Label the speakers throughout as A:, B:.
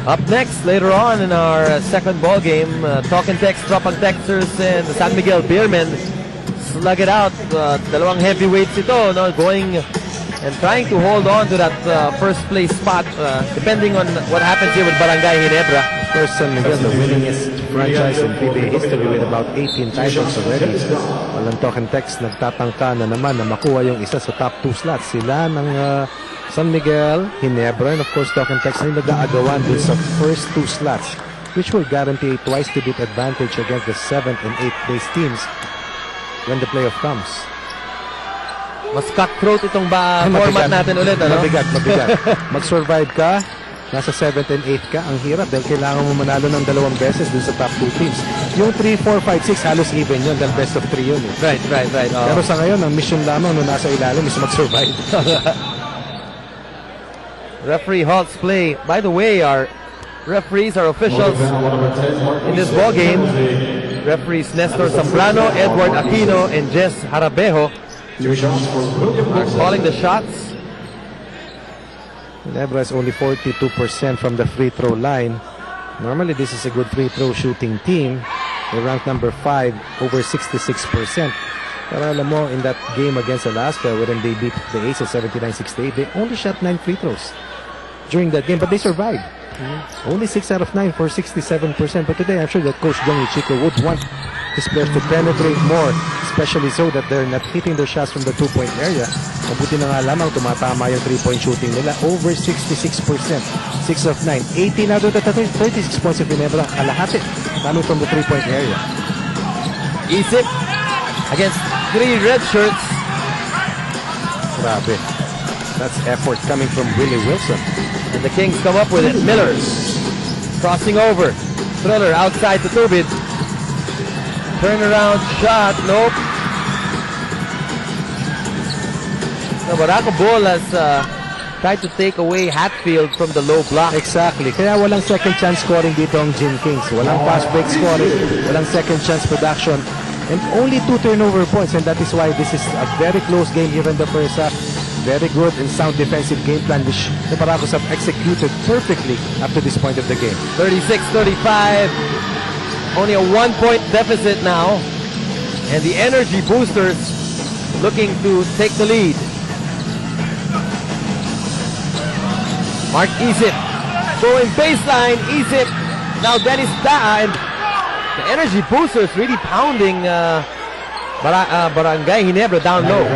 A: Up next, later on in our second ball game, Talk and Text, Tropang Texters and the San Miguel Beermen slug it out. Dalawang heavyweights ito, no, going and trying to hold on to that first place spot, depending on what happens here with Barangay Ginebra.
B: Of course, San Miguel, the winningest franchise in PBA history with about 18 titles already. Walang Talk and Text, nagtatangka na naman na makuha yung isa sa top 2 slots. Sila ng San Miguel, Ginebra, and of course Talk and Text na nag-aagawan dun sa first 2 slots, which will guarantee twice to beat advantage against the 7th and 8th place teams when the playoff comes.
A: Mas cutthroat itong format natin ulit, ano?
B: Mabigat. Mag-survive ka, nasa 7th and 8th ka, ang hirap dahil kailangan mo manalo ng 2 beses dun sa top 2 teams. Yung 3, 4, 5, 6 halos even yun dahil best of 3 yun eh.
A: Right.
B: Pero sa ngayon, ang mission lamang nung nasa ilalim is mag-survive.
A: Referee halts play. By the way, our referees are officials in this ball game. Referees Nestor Zambrano, Edward Aquino, and Jess Harabejo are calling the shots.
B: Ginebra is only 42% from the free throw line. Normally, this is a good free throw shooting team. They rank number 5, over 66%. Pero alam mo, in that game against Alaska, wherein they beat the Aces 79-68, they only shot 9 free throws during that game, but they survived. Only 6 out of 9 for 67%. But today, I'm sure that Coach Jong Ichiko would want his players to penetrate more, especially so that they're not hitting their shots from the 2-point area. Mabuti na nga lamang tumatama yung 3-point shooting nila. Over 66%. 6 of 9. 18 out of the 36 points of Ginebra. Kalahati coming from the 3-point area.
A: Isip against 3 red shirts.
B: Grabe. That's effort coming from Willie Wilson.
A: And the Kings come up with it. Miller crossing over. Thriller outside to Tubid. Turnaround shot. Nope. No, Barako Bull has tried to take away Hatfield from the low block.
B: Exactly. Kaya walang second chance scoring dito ang Gin Kings. Walang fast break scoring. Walang second chance production. And only 2 turnover points. And that is why this is a very close game here in the first half. Very good and sound defensive game plan which the Baracos have executed perfectly up to this point of the game.
A: 36-35. Only a 1-point deficit now. And the Energy Boosters looking to take the lead. Mark Isip going baseline. Isip. Now Dennis Daa, and the Energy Boosters really pounding Barangay Ginebra down low.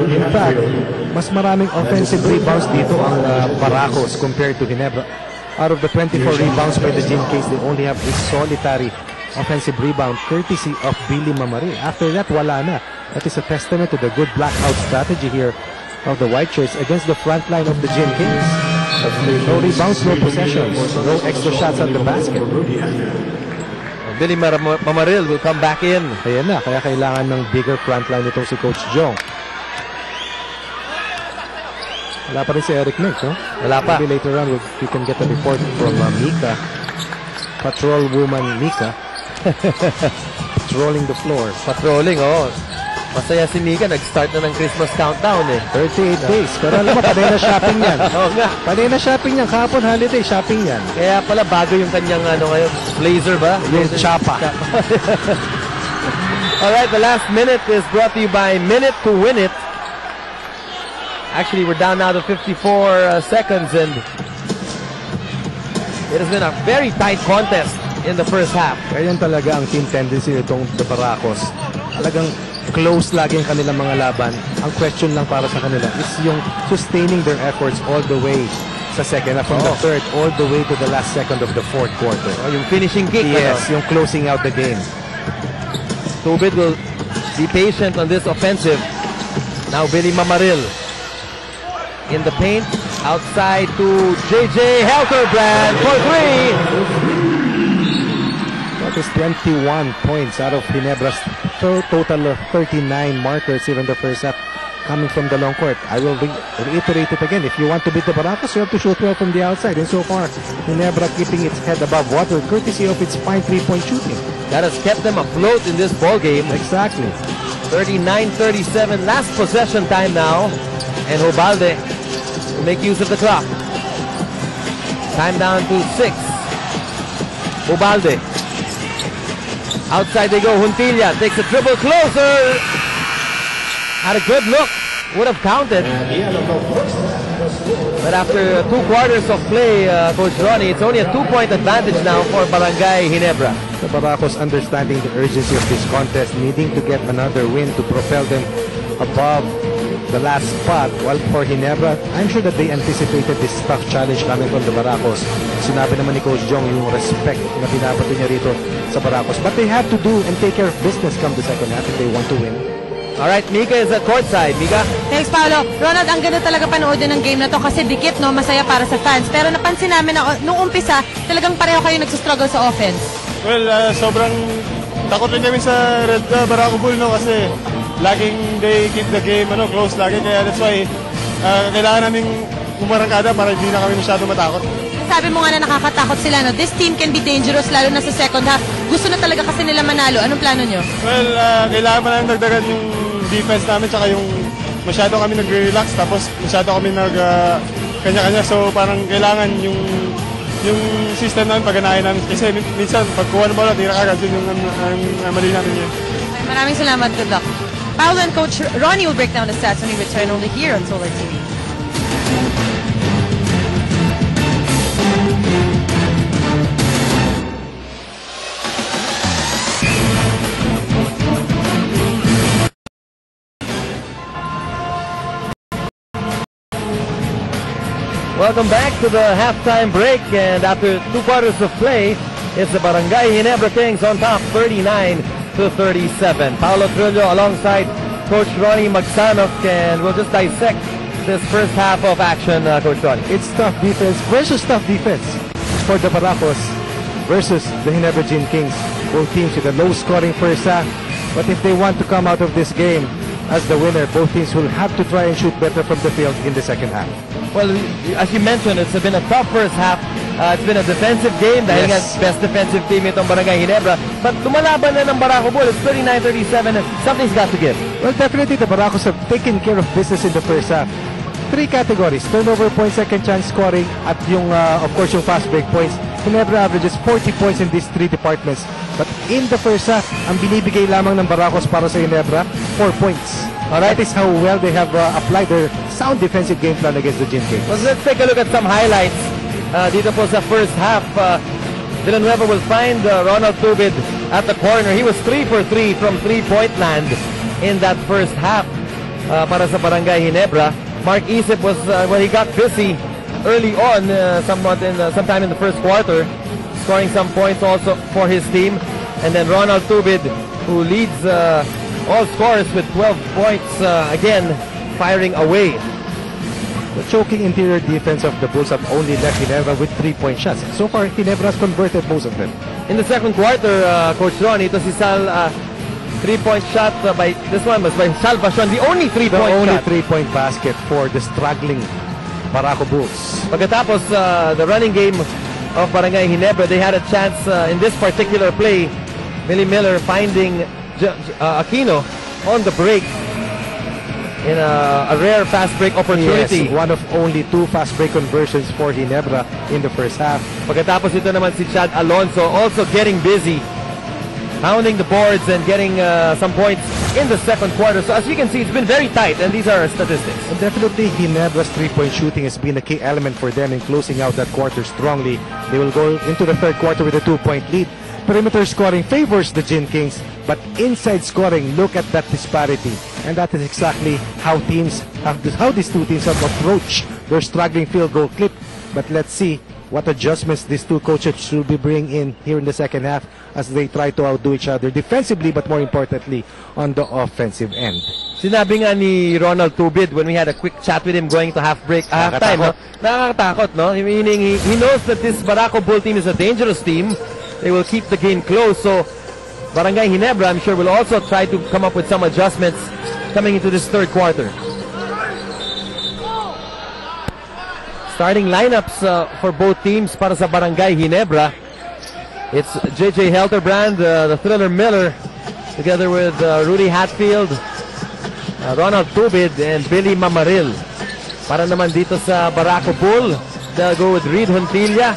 B: In fact, mas maraming offensive rebounds dito ang Baracos compared to Ginebra. Out of the 24 rebounds by the Gin Kings, they only have a solitary offensive rebound courtesy of Billy Mamari. After that, wala na. That is a testament to the good blackout strategy here of the White Shirts against the front line of the Gin Kings. No rebounds, no possessions, no extra shots at the basket.
A: Billy Mamaril will come back in.
B: Ayan na, kaya kailangan ng bigger frontline itong si Coach Jong. Wala pa rin si Eric Nick, no?
A: Wala pa.
B: Maybe later on, we can get a report from Mika. Patrol woman Mika. Patrolling the floor.
A: Patrolling, oh. Masaya si Mika, nag-start na ng Christmas countdown eh.
B: 38 days. Pero alam mo, panay na shopping yan.
A: Oo nga.
B: Panay na shopping yan. Kahapon holiday, shopping yan.
A: Kaya pala bago yung kanyang ngayon, blazer ba?
B: Yung chapa.
A: Alright, the last minute is brought to you by Minute to Win It. Actually, we're down now to 54 seconds, and it has been a very tight contest in the first half.
B: Kaya yan talaga ang team tendency nitong the Baracos. Talagang close lagi ang kanilang mga laban. Ang question lang para sa kanila is yung sustaining their efforts all the way sa second half, from the third all the way to the last second of the fourth quarter.
A: Yung finishing kick.
B: Yes, yung closing out the game.
A: Tubid will be patient on this offensive. Now Billy Mamaril in the paint, outside to JJ Helterbrand for 3.
B: That is 21 points out of Ginebra's total of 39 markers here in the first half, coming from the long court. I will reiterate it again. If you want to beat the Baracos, you have to shoot well from the outside. And so far, Ginebra keeping its head above water, courtesy of its fine 3-point shooting.
A: That has kept them afloat in this ball game.
B: Exactly.
A: 39-37, last possession time now. And Obalde will make use of the clock. Time down to 6. Ubalde. Outside they go. Juntilla takes a dribble closer. Had a good look. Would have counted. But after 2 quarters of play, Coach Ronnie, it's only a 2-point advantage now for Barangay Ginebra.
B: The Baracos understanding the urgency of this contest, needing to get another win to propel them above the last spot. While for Ginebra, I'm sure that they anticipated this tough challenge coming from the Baracos. Sinabi naman ni Coach Jong yung respect na binabato niya rito sa Baracos. But they have to do and take care of business come the second half if they want to win.
A: Alright, Mika is at courtside. Mika?
C: Thanks, Paolo. Ronald, ang ganda talaga panoodin ng game na to kasi dikit, no? Masaya para sa fans. Pero napansin namin na nung umpisa, talagang pareho kayo nagsustruggle sa offense.
D: Well, sobrang takot rin kami sa Red Barako Bull, no? Kasi laging they keep the game close lagi. Kaya that's why kailangan namin umarangkada para hindi na kami masyado matakot.
C: Sabi mo nga na nakakatakot sila, no? This team can be dangerous lalo na sa second half. Gusto na talaga kasi nila manalo. Anong plano nyo?
D: Well, kailangan pa namin dagdagan yung defense namin tsaka yung masyado kami nag-relax tapos masyado kami kanya-kanya. So parang kailangan yung system namin paganahin namin. Kasi minsan pagkuha ng bola, tira kagad yun yung mali namin yun.
C: Maraming salamat. Good luck. Paolo and Coach Ronnie will break down the stats when we return only here on Solar TV.
A: Welcome back to the halftime break, and after 2 quarters of play, it's the Barangay Ginebra Kings on top, 39-37. Paolo Trillo alongside Coach Ronnie Magsanok, and we'll just dissect this first half of action, Coach Ronnie.
B: It's tough defense versus tough defense for the Baracos versus the Ginebra Gin Kings. Both teams with a low-scoring first half, but if they want to come out of this game as the winner, both teams will have to try and shoot better from the field in the second half.
A: Well, as you mentioned, it's been a tough first half. It's been a defensive game dahil nga best defensive team itong Barangay Ginebra. But lumalaban na ng Barako Bull. It's 39-37 and something's got to give.
B: Well, definitely the Baracos have taken care of business in the first half. 3 categories: turnover points, second chance scoring, at yung, of course, yung fast break points. Ginebra averages 40 points in these 3 departments. But in the first half, ang binibigay lamang ng Baracos para sa Ginebra, 4 points. That is how well they have applied their sound defensive game plan against the Gin Kings.
A: Well, let's take a look at some highlights. Dito po sa first half, Villanueva will find Ronald Tubid at the corner. He was 3 for 3 from 3-point land in that first half para sa Barangay Ginebra. Mark Isip was, well, he got busy early on, sometime in the first quarter, scoring some points also for his team. And then Ronald Tubid, who leads all scorers with 12 points, again, firing away.
B: The choking interior defense of the Bulls have only left Ginebra with 3-point shots. So far, Ginebra has converted most of them.
A: In the second quarter, Coach Ron, ito si Sal, 3-point shot by, this one was by Salvacion, the only 3-point shot.
B: The only 3-point basket for the struggling Barako Bulls.
A: Pagkatapos, the running game of Barangay Ginebra, they had a chance in this particular play. Millie Miller finding Aquino on the break in a rare fast break opportunity.
B: Yes, one of only 2 fast break conversions for Ginebra in the first half.
A: Pagkatapos ito naman si Chad Alonso also getting busy, pounding the boards and getting some points in the second quarter. So as you can see, it's been very tight, and these are our statistics.
B: And definitely Ginebra's 3-point shooting has been a key element for them in closing out that quarter strongly. They will go into the third quarter with a 2-point lead. Perimeter scoring favors the Gin Kings, but inside scoring, look at that disparity. And that is exactly how these 2 teams have approached their struggling field goal clip. But let's see what adjustments these 2 coaches will be bringing in here in the second half as they try to outdo each other defensively, but more importantly, on the offensive end.
A: Sinabi nga ni Ronald Tubid when we had a quick chat with him going to halftime, no? Nakakatakot, no? Meaning he knows that this Barako Bull team is a dangerous team. They will keep the game close. So Barangay Ginebra, I'm sure, will also try to come up with some adjustments coming into this third quarter. Starting lineups for both teams para sa Barangay Ginebra. It's JJ Helterbrand, the Thriller Miller, together with Rudy Hatfield, Ronald Tubid, and Billy Mamaril. Para naman dito sa Barako Bull, they'll go with Reed Huntilla,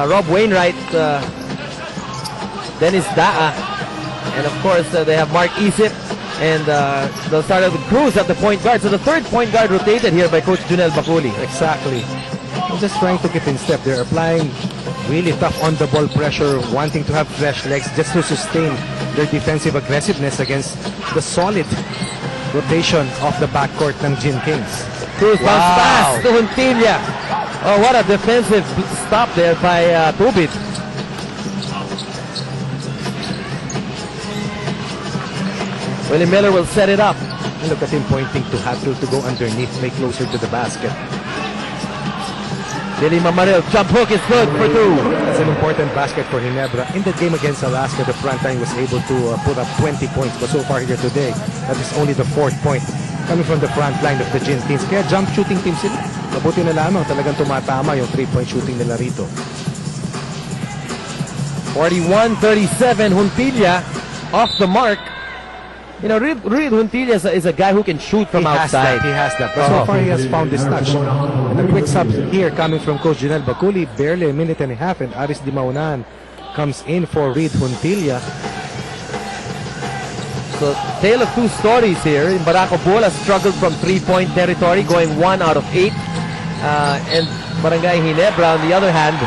A: Rob Wainwright, Dennis Daa, and of course they have Mark Isip, and they'll start out with Cruz at the point guard. So the third point guard rotated here by Coach Junel Baculi.
B: Exactly. I'm just trying to keep in step. They're applying really tough on-the-ball pressure, wanting to have fresh legs just to sustain their defensive aggressiveness against the solid rotation of the backcourt ng Gin Kings.
A: Cruz bounce pass to Huntilla. Oh, what a defensive stop there by Tubit. Willie Miller will set it up.
B: Look at him pointing to Hatfield to go underneath, play closer to the basket.
A: Billy Mamaril, jump hook is good for two.
B: That's an important basket for Ginebra. In the game against Alaska, the front line was able to put up 20 points. But so far here today, that is only the 4th point coming from the front line of the Gin Kings. Kaya jump shooting team sila. Mabuti na lamang talagang tumatama yung 3-point shooting nila rito.
A: 41-37, Huntilla off the mark. You know, Reed Huntilla is a guy who can shoot from outside.
B: He has that. But so far, he has found his touch. And a quick sub here coming from Coach Junel Baculi. Barely a minute and a half. And Aris Di Maunan comes in for Reed Huntilla.
A: So, tale of two stories here. Barako Bull has struggled from 3-point territory, going 1 out of 8. And Barangay Ginebra, on the other hand,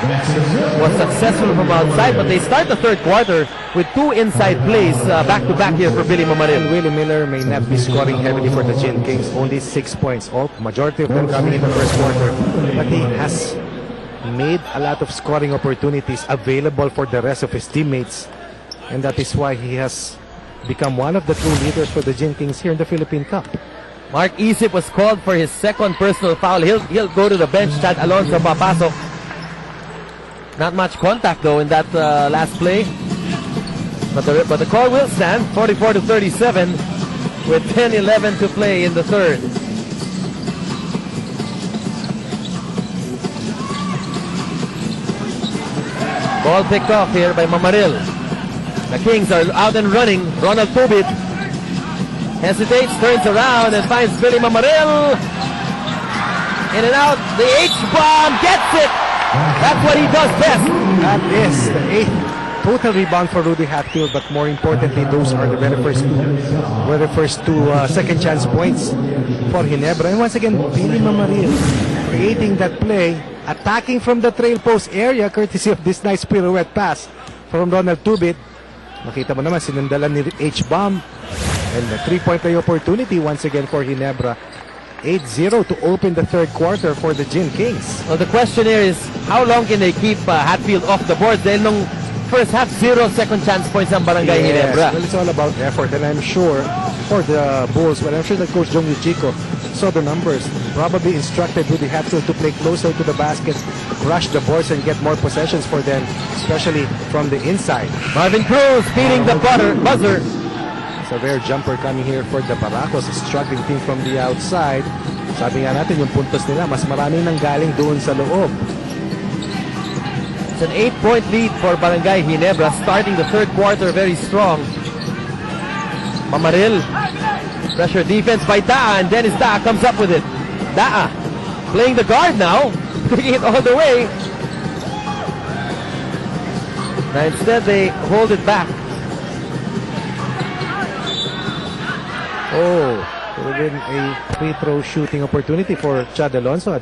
A: was successful from outside. But they start the third quarter with 2 inside plays back-to-back here for Billy Mamaril.
B: Willie Miller may not be scoring heavily for the Gin Kings. Only 6 points. Majority of them coming in the first quarter. But he has made a lot of scoring opportunities available for the rest of his teammates. And that is why he has become one of the true leaders for the Gin Kings here in the Philippine Cup.
A: Mark Isip was called for his second personal foul. He'll go to the bench. Chad Alonso papasok. Not much contact though in that last play. But the call will stand. 44-37 with 10-11 to play in the third. Ball picked off here by Mamaril. The Kings are out and running. Ronald Tubit hesitates, turns around, and finds Billy Mamaril. In and out. The H-bomb gets it. That's what he does best.
B: That is the 8th total rebound for Rudy Hatfield, but more importantly, those are the very first two second chance points for Ginebra. And once again, Billy Mamaril creating that play, attacking from the trail post area, courtesy of this nice pirouette pass from Ronald Tubit. Nakita mo naman, sinundalan ni H-bomb. And the 3-point play opportunity once again for Ginebra. 8-0 to open the third quarter for the Gin Kings.
A: Well, the question here is, how long can they keep Hatfield off the board? Dahil nung first half, 0 second chance points ang Barangay Ginebra.
B: Well, it's all about effort. And I'm sure for the Bulls, well, I'm sure that Coach Jong Yuchiko saw the numbers, probably instructed Rudy Hatfield to play closer to the basket, rush the boards and get more possessions for them, especially from the inside.
A: Marvin Cruz beating the buzzer.
B: It's a rare jumper coming here for the Baracos, a struggling team from the outside. Sabi nga natin, yung puntos nila, mas maraming nanggaling doon sa loob.
A: It's an 8-point lead for Barangay Ginebra, starting the third quarter very strong. Mamaril, pressure defense by Daa, and Dennis Daa comes up with it. Daa playing the guard now, taking it all the way. Now instead they hold it back.
B: Oh, it would have been a free throw shooting opportunity for Chad Alonso.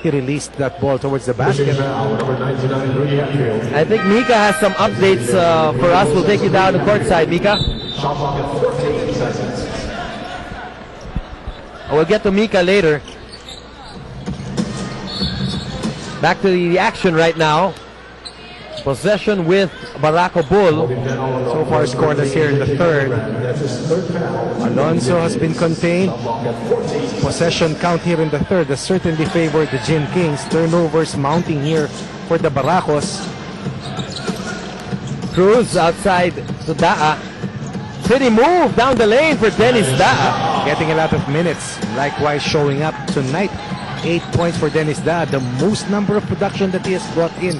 B: He released that ball towards the basket.
A: I think Mika has some updates for us. We'll take you down to courtside, Mika. We'll get to Mika later. Back to the action right now. Possession with Barako Bull.
B: So far scoreless here in the third. Alonso has been contained. Possession count here in the third has certainly favored the Gin Kings. Turnovers mounting here for the Baracos.
A: Cruz outside to Daa. Pretty move down the lane for Dennis Daa.
B: Getting a lot of minutes. Likewise showing up tonight. 8 points for Dennis Daa. The most number of production that he has brought in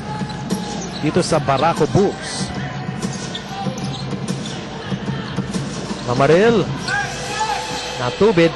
B: dito sa Barako Bulls.
A: Mamaril. Now Tubid.